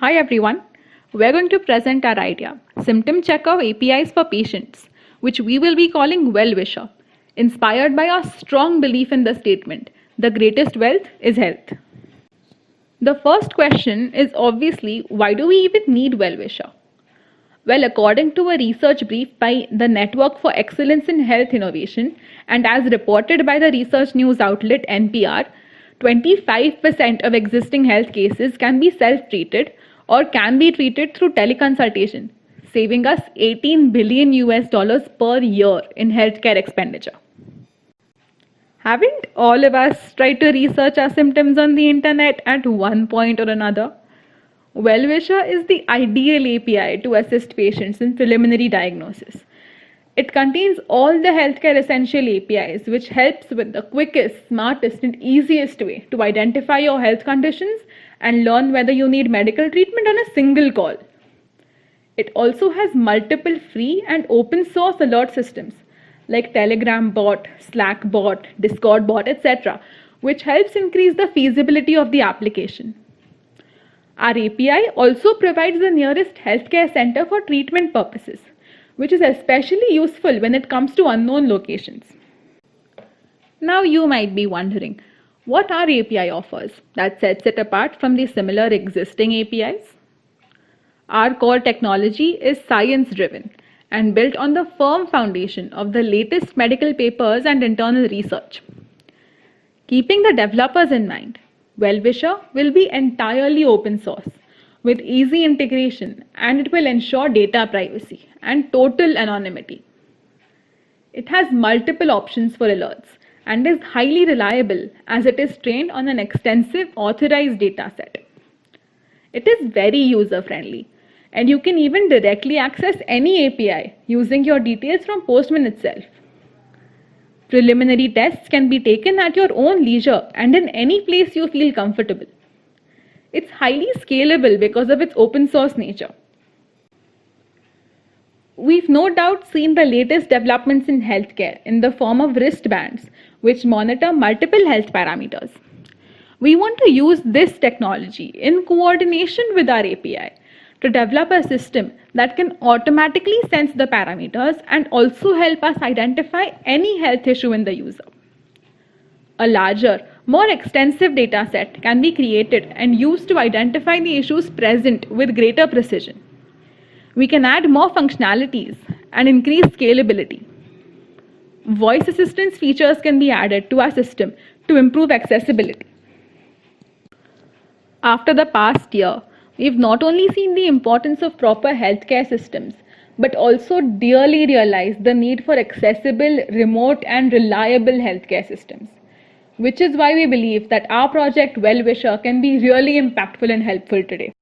Hi everyone. We're going to present our idea, Symptom Checker APIs for Patients, which we will be calling Well-Wisher, inspired by our strong belief in the statement, the greatest wealth is health. The first question is obviously, why do we even need Well-Wisher? Well, according to a research brief by the Network for Excellence in Health Innovation, and as reported by the research news outlet NPR, 25% of existing health cases can be self-treated or can be treated through teleconsultation, saving us 18 billion US dollars per year in healthcare expenditure. Haven't all of us tried to research our symptoms on the internet at one point or another? Well-Wisher is the ideal API to assist patients in preliminary diagnosis. It contains all the healthcare essential APIs, which helps with the quickest, smartest, and easiest way to identify your health conditions and learn whether you need medical treatment on a single call. It also has multiple free and open source alert systems like Telegram bot, Slack bot, Discord bot, etc., which helps increase the feasibility of the application. Our API also provides the nearest healthcare center for treatment purposes, which is especially useful when it comes to unknown locations. Now you might be wondering, what our API offers that sets it apart from the similar existing APIs? Our core technology is science-driven and built on the firm foundation of the latest medical papers and internal research. Keeping the developers in mind, Well-Wisher will be entirely open source with easy integration, and it will ensure data privacy and total anonymity. It has multiple options for alerts and is highly reliable as it is trained on an extensive authorized dataset. It is very user-friendly, and you can even directly access any API using your details from Postman itself. Preliminary tests can be taken at your own leisure and in any place you feel comfortable. It's highly scalable because of its open source nature. We've no doubt seen the latest developments in healthcare in the form of wristbands, which monitor multiple health parameters. We want to use this technology in coordination with our API to develop a system that can automatically sense the parameters and also help us identify any health issue in the user. A larger, more extensive data set can be created and used to identify the issues present with greater precision. We can add more functionalities and increase scalability. Voice assistance features can be added to our system to improve accessibility. After the past year, we've not only seen the importance of proper healthcare systems, but also dearly realized the need for accessible, remote, and reliable healthcare systems, which is why we believe that our project Well-Wisher can be really impactful and helpful today.